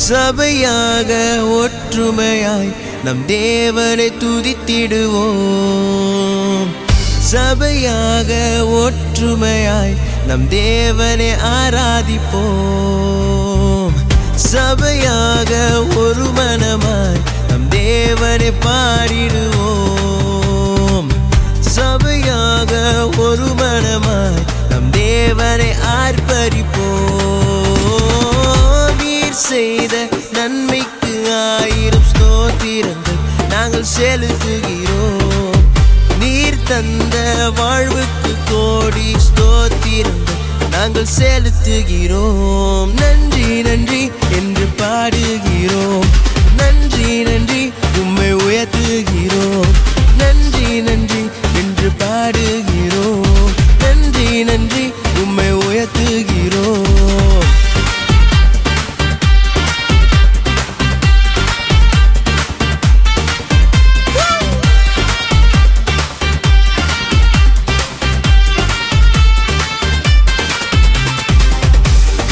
சபையாக ஒற்றுமையாய் நம் தேவனை துதித்திடுவோம். சபையாக ஒற்றுமையாய் நம் தேவனை ஆராதிப்போம். சபையாக ஒரு மனமாய் நம் தேவனை பாடிடுவோம். சபையாக ஒரு மனமாய் நம் தேவனை ஆர்ப்பரிப்போம். நீர் செய்த நன்மைக்கு 1000 ஸ்தோத்திரங்கள் நாங்கள் செலுத்துகிறோம். நீர் தந்த வாழ்வுக்கு கோடி ஸ்தோத்திரங்கள் நாங்கள் செலுத்துகிறோம். நன்றி நன்றி என்று பாடுகிறோம். நன்றி நன்றி உம்மை உயர்த்துகிறோம். நன்றி நன்றி என்று பாடுகிறோம். நன்றி நன்றி உம்மை உயர்த்துகிறோம்.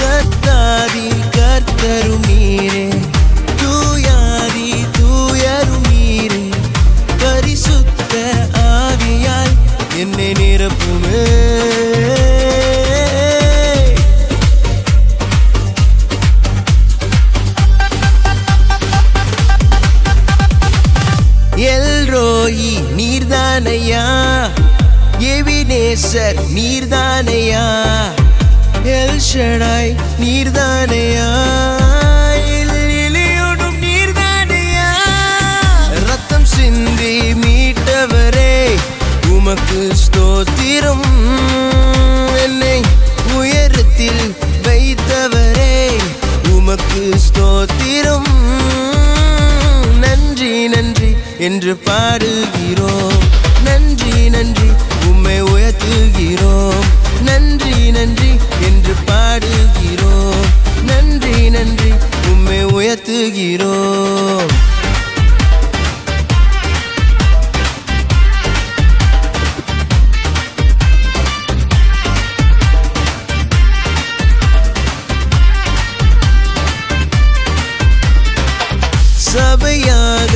கர்த்தாதி கர்த்தரும் நீரே, தூயாதி தூயரும் நீரே, பரிசுத்த ஆவியால் என்னை நிரப்புமே. எல்ரோயி நீர்தானையா, எபினேசர் நீர்தானையா, எல் ஷடாய் நீர்தானையா, எலியோடும் நீர்தானையா. ரத்தம் சிந்தி மீட்டவரே உமக்கு ஸ்தோத்திரம். என்னை உயரத்தில் வைத்தவரே உமக்கு ஸ்தோத்திரம். நன்றி நன்றி என்று பாடுகிறோம். நன்றி நன்றி உம்மை உயர்த்துகிறோம். நன்றி நன்றி என்று பாடுகிறோம். நன்றி நன்றி உம்மை உயர்த்துகிறோம். சபையாக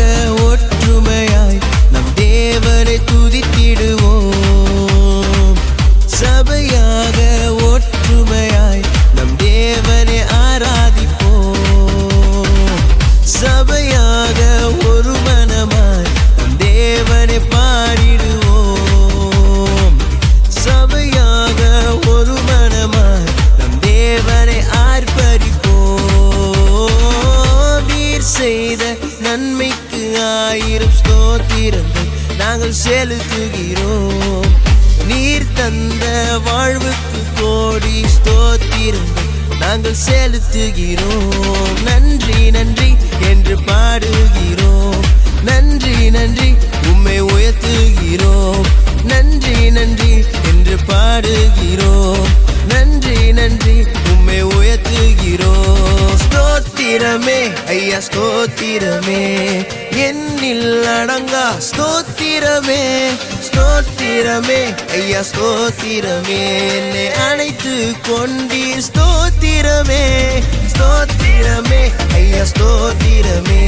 ஒற்றுமையாய் நம் தேவனை துதித்திடுவோம். சபையாக ஒற்றுமையாய் நம் தேவனை ஆராதிப்போம். சபையாக ஒரு மனமாய் நம் தேவனை பாடிடுவோம். சபையாக ஒரு மனமாய் நம் தேவனை ஆர்ப்பரிப்போம். நீர் செய்த நன்மைக்கு 1000 ஸ்தோத்திரங்கள் நாங்கள் செலுத்துகிறோம். நீர் தந்த வாழ்வுக்கு கோடி ஸ்தோத்திரங்கள் நாங்கள் செலுத்துகிறோம். நன்றி நன்றி என்று பாடுகிறோம். நன்றி நன்றி உம்மை உயர்த்துகிறோம். நன்றி நன்றி என்று பாடுகிறோம். நன்றி நன்றி உம்மை உயர்த்துகிறோம். ஸ்தோத்திரமே ஐயா ஸ்தோத்திரமே, என்னில் அடங்கா ஸ்தோத்திரமே. ஸ்தோத்திரமே ஐயா ஸ்தோத்திரமே, என்னை அணைத்து கொண்டீர் ஸ்தோத்திரமே. ஸ்தோத்திரமே ஐயா ஸ்தோத்திரமே,